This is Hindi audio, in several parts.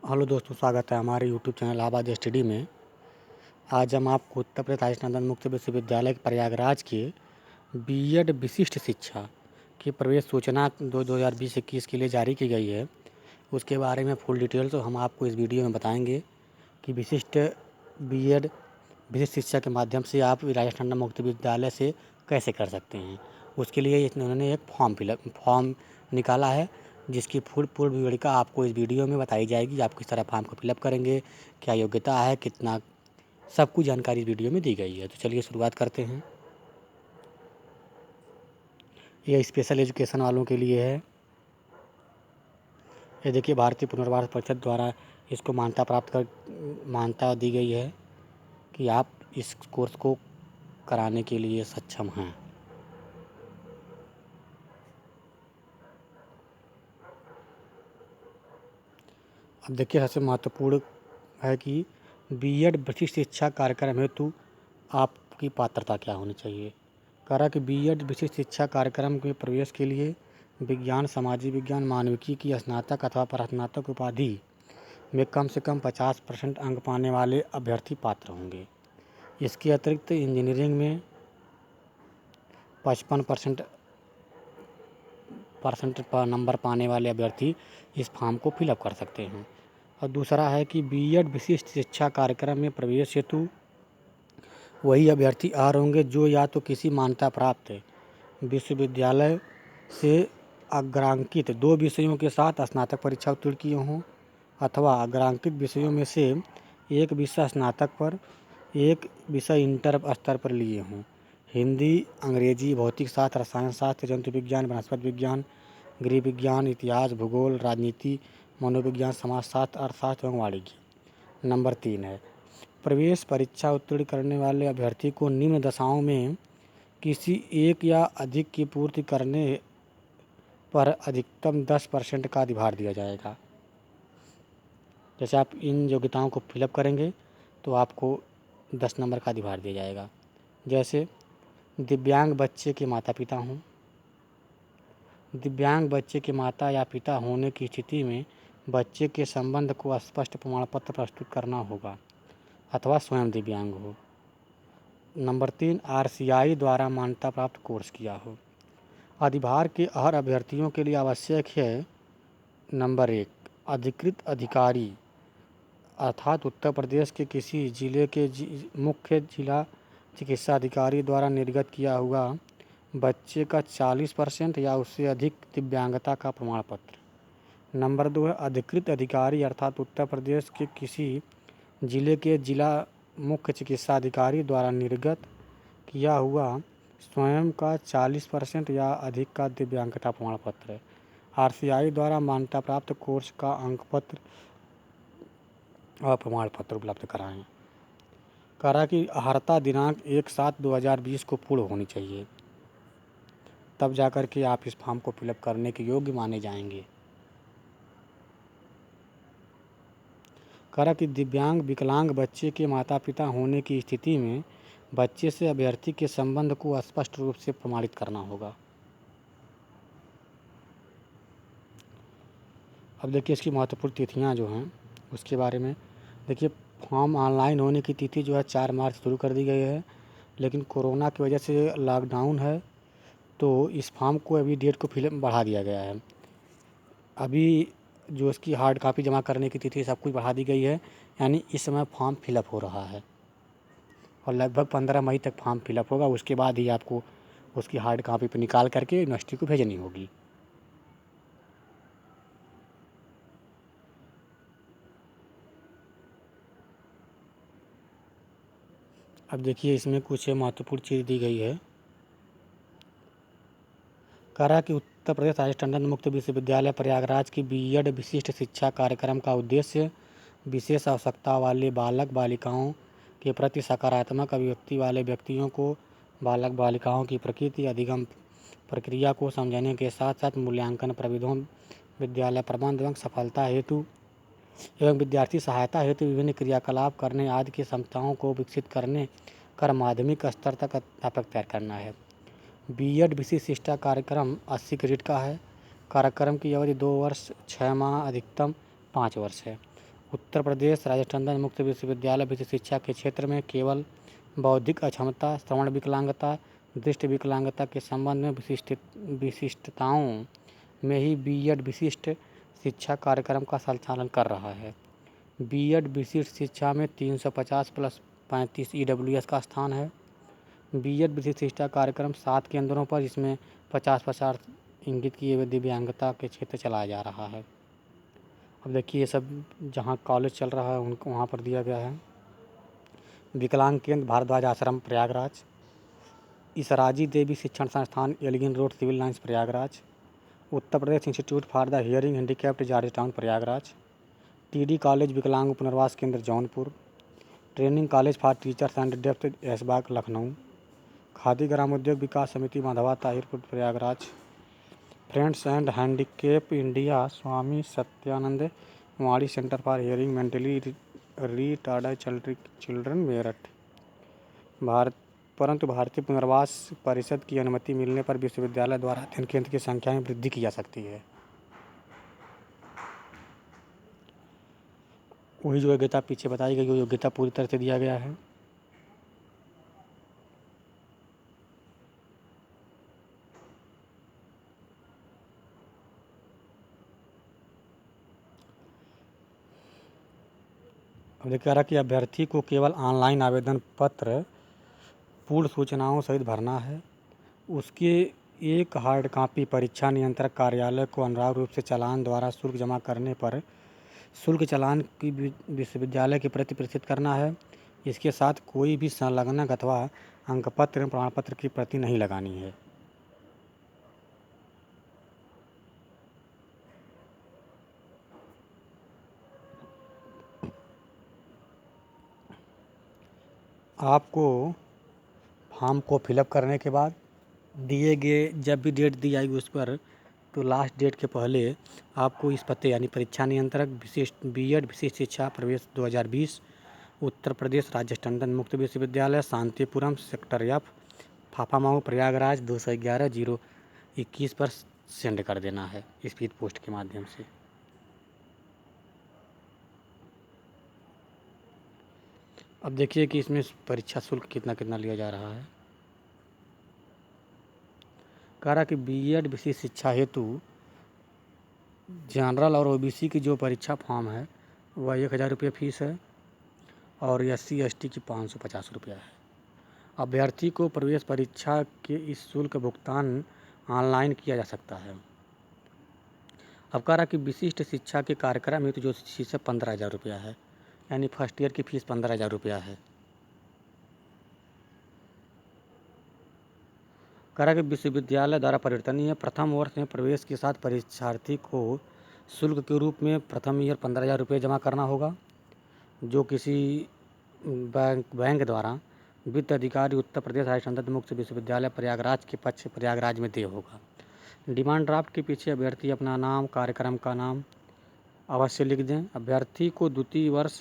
हेलो दोस्तों, स्वागत है हमारे यूट्यूब चैनल इलाहाबाद स्टडी में। आज हम आपको उत्तर प्रदेश राजस्थान मुक्त विश्वविद्यालय प्रयागराज के बीएड विशिष्ट शिक्षा की प्रवेश सूचना 2020-21 के लिए जारी की गई है, उसके बारे में फुल डिटेल तो हम आपको इस वीडियो में बताएंगे कि विशिष्ट बीएड विशिष्ट शिक्षा के माध्यम से आप राजस्थान मुक्त विद्यालय से कैसे कर सकते हैं। उसके लिए इन्होंने एक फॉर्म निकाला है, जिसकी पूर्ण विवरणिका आपको इस वीडियो में बताई जाएगी। आप किस तरह फॉर्म को फिलअप करेंगे, क्या योग्यता है, कितना, सब कुछ जानकारी इस वीडियो में दी गई है। तो चलिए शुरुआत करते हैं। यह स्पेशल एजुकेशन वालों के लिए है। ये देखिए, भारतीय पुनर्वास परिषद द्वारा इसको मान्यता दी गई है कि आप इस कोर्स को कराने के लिए सक्षम हैं। अब देखिए, सबसे महत्वपूर्ण है कि बीएड विशिष्ट शिक्षा कार्यक्रम हेतु आपकी पात्रता क्या होनी चाहिए। कह रहा कि बीएड विशिष्ट शिक्षा कार्यक्रम के प्रवेश के लिए विज्ञान, सामाजिक विज्ञान, मानविकी की स्नातक अथवा परास्नातक उपाधि में कम से कम 50% अंक पाने वाले अभ्यर्थी पात्र होंगे। इसके अतिरिक्त इंजीनियरिंग में 55% नंबर पाने वाले अभ्यर्थी इस फॉर्म को फिलअप कर सकते हैं। और दूसरा है कि बीएड विशिष्ट शिक्षा कार्यक्रम में प्रवेश हेतु वही अभ्यर्थी अर्ह होंगे जो या तो किसी मान्यता प्राप्त विश्वविद्यालय से अग्रांकित 2 विषयों के साथ स्नातक परीक्षा उत्तीर्ण किए हों, अथवा अग्रांकित विषयों में से एक विषय स्नातक पर, एक विषय इंटर स्तर पर लिए हों। हिंदी, अंग्रेजी, भौतिक शास्त्र, रसायन शास्त्र, जंतु विज्ञान, वनस्पति विज्ञान, गृह विज्ञान, इतिहास, भूगोल, राजनीति, मनोविज्ञान, समाजशास्त्र, अर्थशास्त्र एवं वाणिज्य। नंबर 3 है, प्रवेश परीक्षा उत्तीर्ण करने वाले अभ्यर्थी को निम्न दशाओं में किसी एक या अधिक की पूर्ति करने पर अधिकतम 10% का अधिभार दिया जाएगा। जैसे आप इन योग्यताओं को फिलअप करेंगे तो आपको 10 नंबर का अधिभार दिया जाएगा। जैसे दिव्यांग बच्चे के माता पिता हों। दिव्यांग बच्चे के माता या पिता होने की स्थिति में बच्चे के संबंध को स्पष्ट प्रमाण पत्र प्रस्तुत करना होगा, अथवा स्वयं दिव्यांग हो। नंबर 3, आरसीआई द्वारा मान्यता प्राप्त कोर्स किया हो। अधिभार के हर अभ्यर्थियों के लिए आवश्यक है। नंबर 1, अधिकृत अधिकारी अर्थात उत्तर प्रदेश के किसी जिले के मुख्य जिला चिकित्सा अधिकारी द्वारा निर्गत किया हुआ बच्चे का 40% या उससे अधिक दिव्यांगता का प्रमाण पत्र। नंबर 2 है, अधिकृत अधिकारी अर्थात उत्तर प्रदेश के किसी जिले के जिला मुख्य चिकित्सा अधिकारी द्वारा निर्गत किया हुआ स्वयं का 40% या अधिक का दिव्यांगता प्रमाण पत्र। आरसीआई द्वारा मान्यता प्राप्त कोर्स का अंक पत्र और प्रमाण पत्र उपलब्ध कराएं। करा कि अर्हता दिनांक 1/7/2020 को पूर्ण होनी चाहिए, तब जाकर के आप इस फॉर्म को फिलअप करने के योग्य माने जाएंगे। करा कि दिव्यांग विकलांग बच्चे के माता पिता होने की स्थिति में बच्चे से अभ्यर्थी के संबंध को स्पष्ट रूप से प्रमाणित करना होगा। अब देखिए, इसकी महत्वपूर्ण तिथियां जो हैं उसके बारे में देखिए। फॉर्म ऑनलाइन होने की तिथि जो है 4 मार्च शुरू कर दी गई है, लेकिन कोरोना की वजह से लॉकडाउन है, तो इस फॉर्म को अभी डेट को बढ़ा दिया गया है। अभी जो इसकी हार्ड कॉपी जमा करने की तिथि सब कुछ बढ़ा दी गई है, यानी इस समय फॉर्म फिलअप हो रहा है और लगभग 15 मई तक फॉर्म फिलअप होगा। उसके बाद ही आपको उसकी हार्ड कॉपी पर निकाल करके यूनिवर्सिटी को भेजनी होगी। अब देखिए, इसमें कुछ महत्वपूर्ण चीज़ दी गई है। करा कि उत्तर प्रदेश राजस्थान मुक्त विश्वविद्यालय प्रयागराज की बीएड विशिष्ट शिक्षा कार्यक्रम का उद्देश्य विशेष आवश्यकता वाले बालक बालिकाओं के प्रति सकारात्मक अभिव्यक्ति वाले व्यक्तियों को बालक बालिकाओं की प्रकृति अधिगम प्रक्रिया को समझने के साथ साथ मूल्यांकन प्रविधियों, विद्यालय प्रबंध एवं सफलता हेतु एवं विद्यार्थी सहायता हेतु विभिन्न क्रियाकलाप करने आदि की क्षमताओं को विकसित करने कर माध्यमिक स्तर तक अध्यापक तैयार करना है। बीएड विशिष्ट शिक्षा कार्यक्रम 80 क्रेडिट का है। कार्यक्रम की अवधि 2 वर्ष 6 माह अधिकतम 5 वर्ष है। उत्तर प्रदेश राजस्थान मुक्त विश्वविद्यालय विशिष्ट शिक्षा के क्षेत्र में केवल बौद्धिक अक्षमता, श्रवण विकलांगता, दृष्टि विकलांगता के संबंध में विशिष्टताओं में ही बीएड विशिष्ट शिक्षा कार्यक्रम का संचालन कर रहा है। बीएड विशिष्ट शिक्षा में 350 प्लस 35 ईडब्ल्यूएस का स्थान है। बीएड विशिष्ट शिक्षा कार्यक्रम 7 केंद्रों पर, जिसमें 50-50 इंगित किए हुए दिव्यांगता के क्षेत्र चलाया जा रहा है। अब देखिए, ये सब जहाँ कॉलेज चल रहा है उनको वहाँ पर दिया गया है। विकलांग केंद्र भारद्वाज आश्रम प्रयागराज, इसराजी देवी शिक्षण संस्थान Elgin Road Civil Lines Prayagraj, Uttar Pradesh institute for the hearing handicapped George Town Prayagraj, TD college विकलांग पुनर्वास केंद्र Jaunpur, training college for teachers and deaf Aishbagh Lucknow, khadi ग्रामोद्योग विकास समिति Madhava Tahirpur Prayagraj, friends and handicap India Swami Satyanand Vani centre for hearing mentally retarded children Meerut. परंतु भारतीय पुनर्वास परिषद की अनुमति मिलने पर विश्वविद्यालय द्वारा अध्ययन केंद्र की संख्या में वृद्धि की जा सकती है। वही जो योग्यता पीछे बताई गई, वो योग्यता पूरी तरह से दिया गया है। अब देखिए रहा कि अभ्यर्थी को केवल ऑनलाइन आवेदन पत्र पूर्ण सूचनाओं सहित भरना है। उसके एक हार्ड कॉपी परीक्षा नियंत्रक कार्यालय को अनिवार्य रूप से चालान द्वारा शुल्क जमा करने पर शुल्क चालान की विश्वविद्यालय के प्रति प्रेषित करना है। इसके साथ कोई भी संलग्नक अथवा अंकपत्र एवं प्रमाण पत्र की प्रति नहीं लगानी है। आपको फॉर्म को फिलअप करने के बाद दिए गए जब भी डेट दी जाएगी उस पर, तो लास्ट डेट के पहले आपको इस पते यानी परीक्षा नियंत्रक विशिष्ट बीएड विशिष्ट शिक्षा प्रवेश 2020 उत्तर प्रदेश राजस्थान मुक्त विश्वविद्यालय शांतिपुरम सेक्टर एफ फाफामऊ प्रयागराज 211-021 पर सेंड कर देना है स्पीड पोस्ट के माध्यम से। अब देखिए कि इसमें परीक्षा शुल्क कितना कितना लिया जा रहा है। कह रहा कि बीएड विशिष्ट शिक्षा हेतु जनरल और ओबीसी की जो परीक्षा फॉर्म है वह 1000 रुपये फीस है और SC ST की 550 रुपया है। अभ्यर्थी को प्रवेश परीक्षा के इस शुल्क भुगतान ऑनलाइन किया जा सकता है। अब कह रहा कि विशिष्ट शिक्षा के कार्यक्रम हेतु जो फीस है 15,000 रुपया है, यानी फर्स्ट ईयर की फीस 15,000 रुपया है। कह रहा कि विश्वविद्यालय द्वारा परिवर्तनीय प्रथम वर्ष में प्रवेश के साथ परीक्षार्थी को शुल्क के रूप में प्रथम ईयर 15,000 रुपये जमा करना होगा, जो किसी बैंक द्वारा वित्त अधिकारी उत्तर प्रदेश राजस्थान मुक्त विश्वविद्यालय प्रयागराज के पक्ष प्रयागराज में देय होगा। डिमांड ड्राफ्ट के पीछे अभ्यर्थी अपना नाम, कार्यक्रम का नाम अवश्य लिख दें। अभ्यर्थी को द्वितीय वर्ष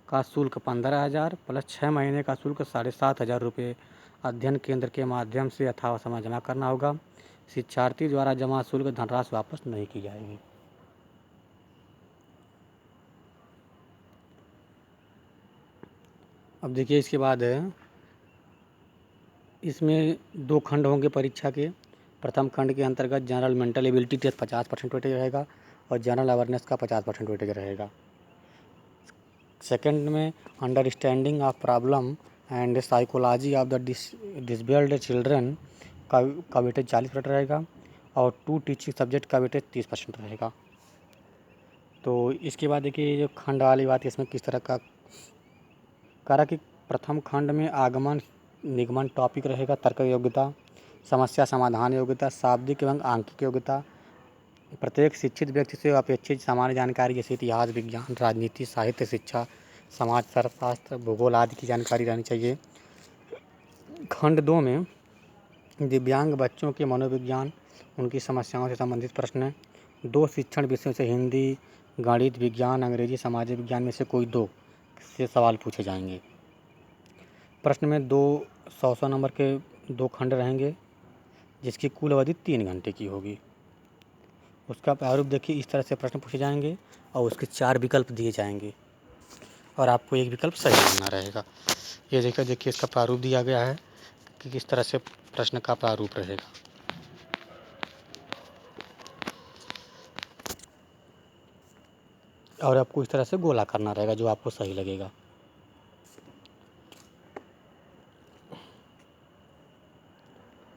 का शुल्क 15,000 प्लस 6 महीने का शुल्क 7,500 रुपये अध्ययन केंद्र के माध्यम से यथासमय जमा करना होगा। शिक्षार्थी द्वारा जमा शुल्क धनराशि वापस नहीं की जाएगी। अब देखिए इसके बाद इसमें 2 खंड होंगे परीक्षा के। प्रथम खंड के अंतर्गत general mental ability test 50% weightage रहेगा और जनरल अवेयरनेस का 50% वेटेज रहेगा। सेकंड में understanding of problem and psychology of the disabled children का वेटेज 40% रहेगा और 2 टीचिंग सब्जेक्ट का वेटेज 30% रहेगा। तो इसके बाद देखिए जो खंड वाली बात है इसमें किस तरह का करा कि प्रथम खंड में आगमन निगमन टॉपिक रहेगा, तर्क योग्यता, समस्या समाधान योग्यता, शाब्दिक एवं आंकिक योग्यता। प्रत्येक शिक्षित व्यक्ति से अपेक्षित सामान्य जानकारी जैसे इतिहास, विज्ञान, राजनीति, साहित्य, शिक्षा, समाज शास्त्र, भूगोल आदि की जानकारी रहनी चाहिए। खंड 2 में दिव्यांग बच्चों के मनोविज्ञान, उनकी समस्याओं से संबंधित प्रश्न 2 शिक्षण विषयों से हिंदी, गणित, विज्ञान, अंग्रेजी, सामाजिक विज्ञान में से कोई 2 से सवाल पूछे जाएंगे। प्रश्न में 100 नंबर के 2 खंड रहेंगे जिसकी कुल अवधि 3 घंटे की होगी। उसका प्रारूप देखिए इस तरह से प्रश्न पूछे जाएंगे और उसके 4 विकल्प दिए जाएंगे। और आपको एक विकल्प सही मानना रहेगा। ये देखिए इसका प्रारूप दिया गया है कि किस तरह से प्रश्न का प्रारूप रहेगा। और आपको इस तरह से गोला करना रहेगा जो आपको सही लगेगा।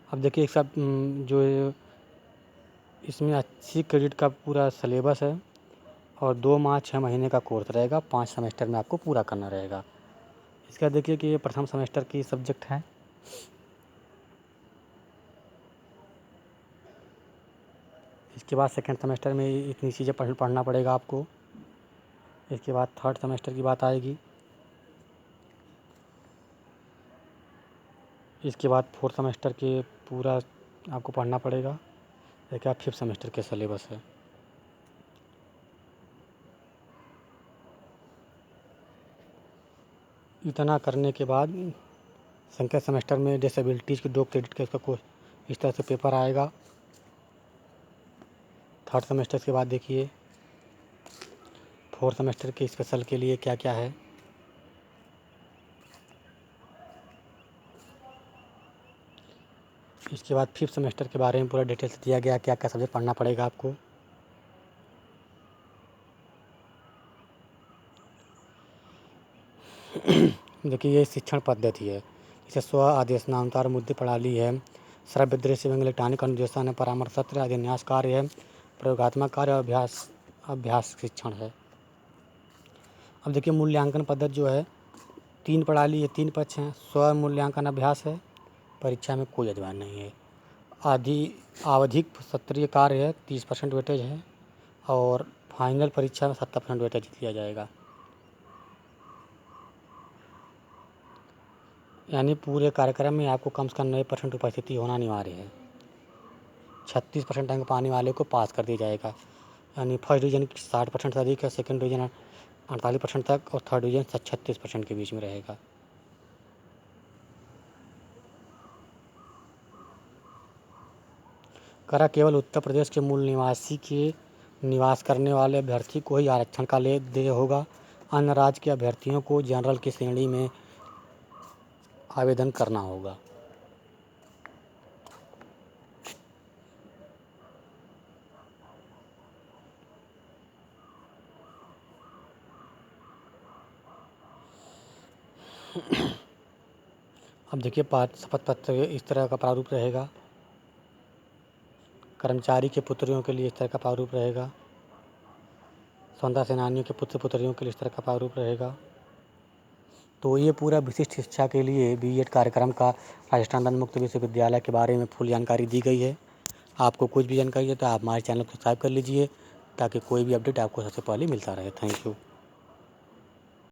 अब देखिए एक सब जो इसमें 80 क्रेडिट का पूरा सिलेबस है और 2 माह 6 महीने का कोर्स रहेगा। 5 सेमेस्टर में आपको पूरा करना रहेगा। इसका देखिए कि ये प्रथम सेमेस्टर की सब्जेक्ट है। इसके बाद सेकेंड सेमेस्टर में इतनी चीज़ें पढ़ना पड़ेगा आपको। इसके बाद थर्ड सेमेस्टर की बात आएगी। इसके बाद फोर्थ सेमेस्टर के पूरा आपको पढ़ना पड़ेगा। इसके बाद फिफ्थ सेमेस्टर के सिलेबस है। इतना करने के बाद सेकेंड सेमेस्टर में डिसेबिलिटीज़ की 2 क्रेडिट का इसका इस तरह से पेपर आएगा। थर्ड सेमेस्टर के बाद देखिए फोर्थ सेमेस्टर के स्पेशल के लिए क्या क्या है। इसके बाद फिफ्थ सेमेस्टर के बारे में पूरा डिटेल से दिया गया, क्या क्या सब्जेक्ट पढ़ना पड़ेगा आपको। देखिए ये शिक्षण पद्धति है। इसे स्व आदेशनानुसार मुद्दे प्रणाली है, श्रव्य दृश्य एवं इलेक्ट्रॉनिक अनुदेशन है, परामर्श सत्र, अभिन्यास कार्य है, प्रयोगात्मक कार्य और अभ्यास शिक्षण है। अब देखिए मूल्यांकन पद्धति जो है 3 प्रणाली है, 3 पक्ष हैं। स्व मूल्यांकन अभ्यास है, परीक्षा में कोई अजवान नहीं है। आवधिक सत्रीय कार्य है, 30% वेटेज है और फाइनल परीक्षा में 70% वेटेज दिया जाएगा। यानी पूरे कार्यक्रम में आपको कम से कम 90% उपस्थिति होना अनिवार्य है। 36% अंक पाने वाले को पास कर दिया जाएगा। यानी फर्स्ट डिवीज़न 60% से अधिक है, सेकंड डिवीज़न 48% तक और थर्ड डिवीज़न 36% के बीच में रहेगा। करा केवल उत्तर प्रदेश के मूल निवासी के निवास करने वाले अभ्यर्थी को ही आरक्षण का देय होगा। अन्य राज्य के अभ्यर्थियों को जनरल की श्रेणी में आवेदन करना होगा। अब देखिए शपथ पत्र इस तरह का प्रारूप रहेगा। कर्मचारी के पुत्रियों के लिए इस तरह का प्रारूप रहेगा। स्वतंत्रता सेनानियों के पुत्र पुत्रियों के लिए इस तरह का प्रारूप रहेगा। तो ये पूरा विशिष्ट शिक्षा के लिए बीएड कार्यक्रम का राजस्थान दंड मुक्त विश्वविद्यालय के बारे में फुल जानकारी दी गई है। आपको कुछ भी जानकारी है तो आप हमारे चैनल को सब्सक्राइब कर लीजिए ताकि कोई भी अपडेट आपको सबसे पहले मिलता रहे। Thank you.